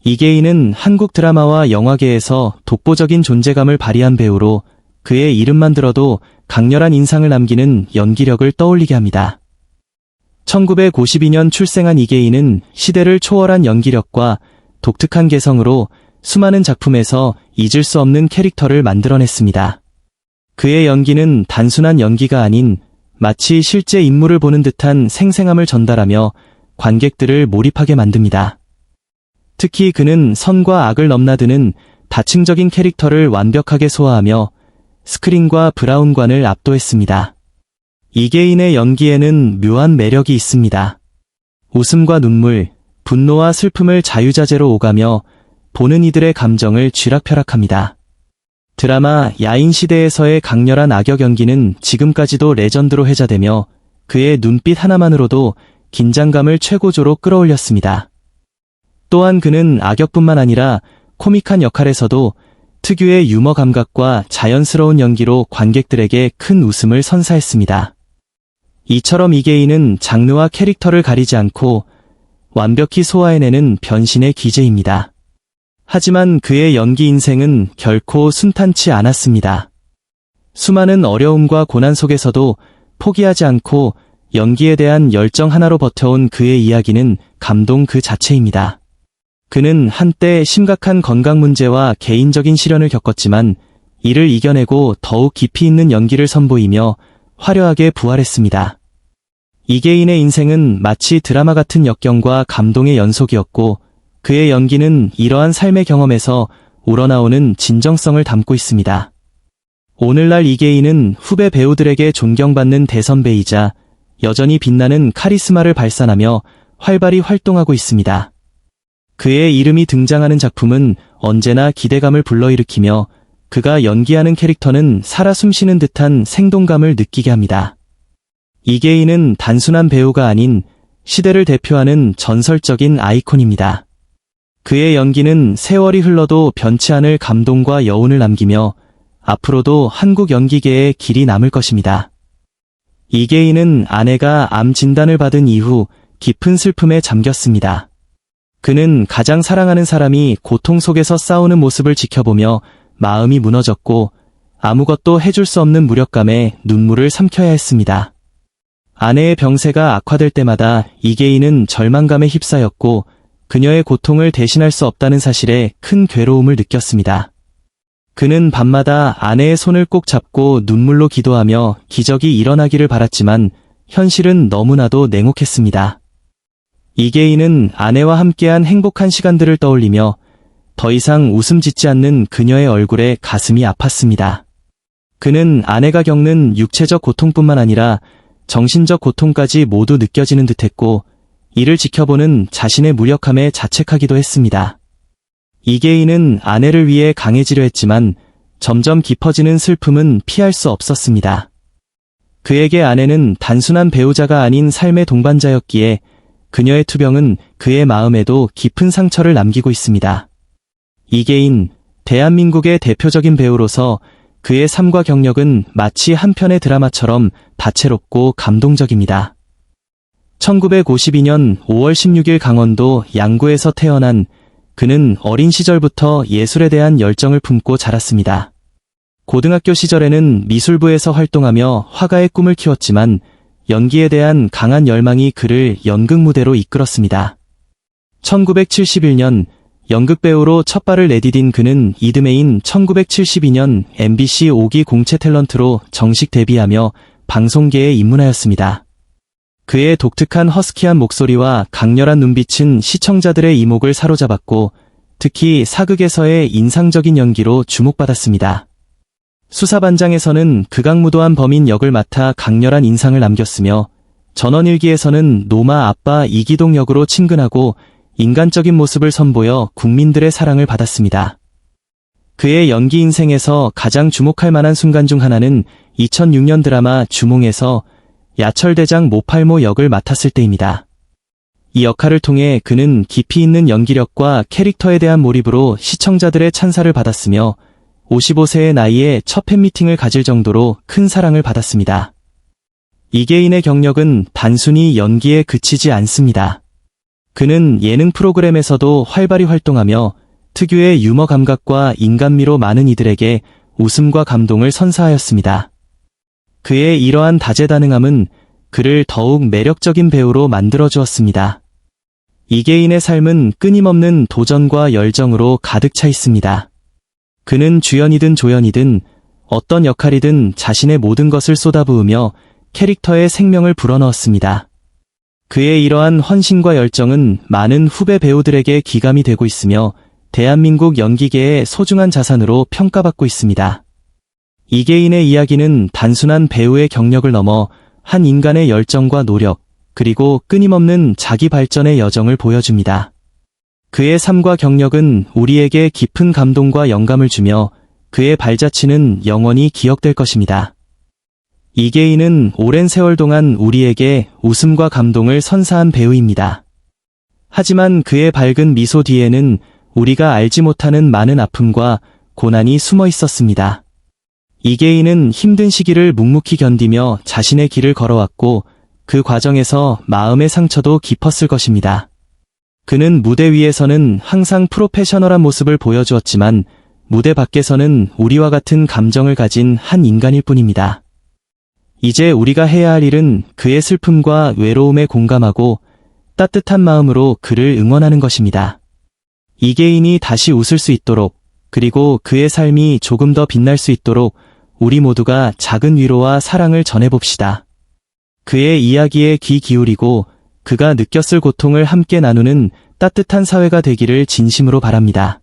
이계인은 한국 드라마와 영화계에서 독보적인 존재감을 발휘한 배우로 그의 이름만 들어도 강렬한 인상을 남기는 연기력을 떠올리게 합니다. 1952년 출생한 이계인은 시대를 초월한 연기력과 독특한 개성으로 수많은 작품에서 잊을 수 없는 캐릭터를 만들어냈습니다. 그의 연기는 단순한 연기가 아닌 마치 실제 인물을 보는 듯한 생생함을 전달하며 관객들을 몰입하게 만듭니다. 특히 그는 선과 악을 넘나드는 다층적인 캐릭터를 완벽하게 소화하며 스크린과 브라운관을 압도했습니다. 이계인의 연기에는 묘한 매력이 있습니다. 웃음과 눈물, 분노와 슬픔을 자유자재로 오가며 보는 이들의 감정을 쥐락펴락합니다. 드라마 야인시대에서의 강렬한 악역 연기는 지금까지도 레전드로 회자되며 그의 눈빛 하나만으로도 긴장감을 최고조로 끌어올렸습니다. 또한 그는 악역뿐만 아니라 코믹한 역할에서도 특유의 유머 감각과 자연스러운 연기로 관객들에게 큰 웃음을 선사했습니다. 이처럼 이계인은 장르와 캐릭터를 가리지 않고 완벽히 소화해내는 변신의 기재입니다. 하지만 그의 연기 인생은 결코 순탄치 않았습니다. 수많은 어려움과 고난 속에서도 포기하지 않고 연기에 대한 열정 하나로 버텨온 그의 이야기는 감동 그 자체입니다. 그는 한때 심각한 건강 문제와 개인적인 시련을 겪었지만 이를 이겨내고 더욱 깊이 있는 연기를 선보이며 화려하게 부활했습니다. 이계인의 인생은 마치 드라마 같은 역경과 감동의 연속이었고 그의 연기는 이러한 삶의 경험에서 우러나오는 진정성을 담고 있습니다. 오늘날 이계인은 후배 배우들에게 존경받는 대선배이자 여전히 빛나는 카리스마를 발산하며 활발히 활동하고 있습니다. 그의 이름이 등장하는 작품은 언제나 기대감을 불러일으키며 그가 연기하는 캐릭터는 살아 숨쉬는 듯한 생동감을 느끼게 합니다. 이계인은 단순한 배우가 아닌 시대를 대표하는 전설적인 아이콘입니다. 그의 연기는 세월이 흘러도 변치 않을 감동과 여운을 남기며 앞으로도 한국 연기계에 길이 남을 것입니다. 이계인은 아내가 암 진단을 받은 이후 깊은 슬픔에 잠겼습니다. 그는 가장 사랑하는 사람이 고통 속에서 싸우는 모습을 지켜보며 마음이 무너졌고 아무것도 해줄 수 없는 무력감에 눈물을 삼켜야 했습니다. 아내의 병세가 악화될 때마다 이계인은 절망감에 휩싸였고 그녀의 고통을 대신할 수 없다는 사실에 큰 괴로움을 느꼈습니다. 그는 밤마다 아내의 손을 꼭 잡고 눈물로 기도하며 기적이 일어나기를 바랐지만 현실은 너무나도 냉혹했습니다. 이계인은 아내와 함께한 행복한 시간들을 떠올리며 더 이상 웃음 짓지 않는 그녀의 얼굴에 가슴이 아팠습니다. 그는 아내가 겪는 육체적 고통뿐만 아니라 정신적 고통까지 모두 느껴지는 듯했고 이를 지켜보는 자신의 무력함에 자책하기도 했습니다. 이계인은 아내를 위해 강해지려 했지만 점점 깊어지는 슬픔은 피할 수 없었습니다. 그에게 아내는 단순한 배우자가 아닌 삶의 동반자였기에 그녀의 투병은 그의 마음에도 깊은 상처를 남기고 있습니다. 이계인, 대한민국의 대표적인 배우로서 그의 삶과 경력은 마치 한 편의 드라마처럼 다채롭고 감동적입니다. 1952년 5월 16일 강원도 양구에서 태어난 그는 어린 시절부터 예술에 대한 열정을 품고 자랐습니다. 고등학교 시절에는 미술부에서 활동하며 화가의 꿈을 키웠지만 연기에 대한 강한 열망이 그를 연극 무대로 이끌었습니다. 1971년 연극배우로 첫 발을 내디딘 그는 이듬해인 1972년 MBC 5기 공채 탤런트로 정식 데뷔하며 방송계에 입문하였습니다. 그의 독특한 허스키한 목소리와 강렬한 눈빛은 시청자들의 이목을 사로잡았고 특히 사극에서의 인상적인 연기로 주목받았습니다. 수사반장에서는 극악무도한 범인 역을 맡아 강렬한 인상을 남겼으며 전원일기에서는 노마 아빠 이기동 역으로 친근하고 인간적인 모습을 선보여 국민들의 사랑을 받았습니다. 그의 연기 인생에서 가장 주목할 만한 순간 중 하나는 2006년 드라마 주몽에서 야철대장 모팔모 역을 맡았을 때입니다. 이 역할을 통해 그는 깊이 있는 연기력과 캐릭터에 대한 몰입으로 시청자들의 찬사를 받았으며 55세의 나이에 첫 팬미팅을 가질 정도로 큰 사랑을 받았습니다. 이계인의 경력은 단순히 연기에 그치지 않습니다. 그는 예능 프로그램에서도 활발히 활동하며 특유의 유머 감각과 인간미로 많은 이들에게 웃음과 감동을 선사하였습니다. 그의 이러한 다재다능함은 그를 더욱 매력적인 배우로 만들어주었습니다. 이계인의 삶은 끊임없는 도전과 열정으로 가득 차 있습니다. 그는 주연이든 조연이든 어떤 역할이든 자신의 모든 것을 쏟아부으며 캐릭터에 생명을 불어넣었습니다. 그의 이러한 헌신과 열정은 많은 후배 배우들에게 기감이 되고 있으며 대한민국 연기계의 소중한 자산으로 평가받고 있습니다. 이계인의 이야기는 단순한 배우의 경력을 넘어 한 인간의 열정과 노력, 그리고 끊임없는 자기 발전의 여정을 보여줍니다. 그의 삶과 경력은 우리에게 깊은 감동과 영감을 주며 그의 발자취는 영원히 기억될 것입니다. 이계인은 오랜 세월 동안 우리에게 웃음과 감동을 선사한 배우입니다. 하지만 그의 밝은 미소 뒤에는 우리가 알지 못하는 많은 아픔과 고난이 숨어 있었습니다. 이계인은 힘든 시기를 묵묵히 견디며 자신의 길을 걸어왔고 그 과정에서 마음의 상처도 깊었을 것입니다. 그는 무대 위에서는 항상 프로페셔널한 모습을 보여주었지만 무대 밖에서는 우리와 같은 감정을 가진 한 인간일 뿐입니다. 이제 우리가 해야 할 일은 그의 슬픔과 외로움에 공감하고 따뜻한 마음으로 그를 응원하는 것입니다. 이계인이 다시 웃을 수 있도록, 그리고 그의 삶이 조금 더 빛날 수 있도록 우리 모두가 작은 위로와 사랑을 전해봅시다. 그의 이야기에 귀 기울이고 그가 느꼈을 고통을 함께 나누는 따뜻한 사회가 되기를 진심으로 바랍니다.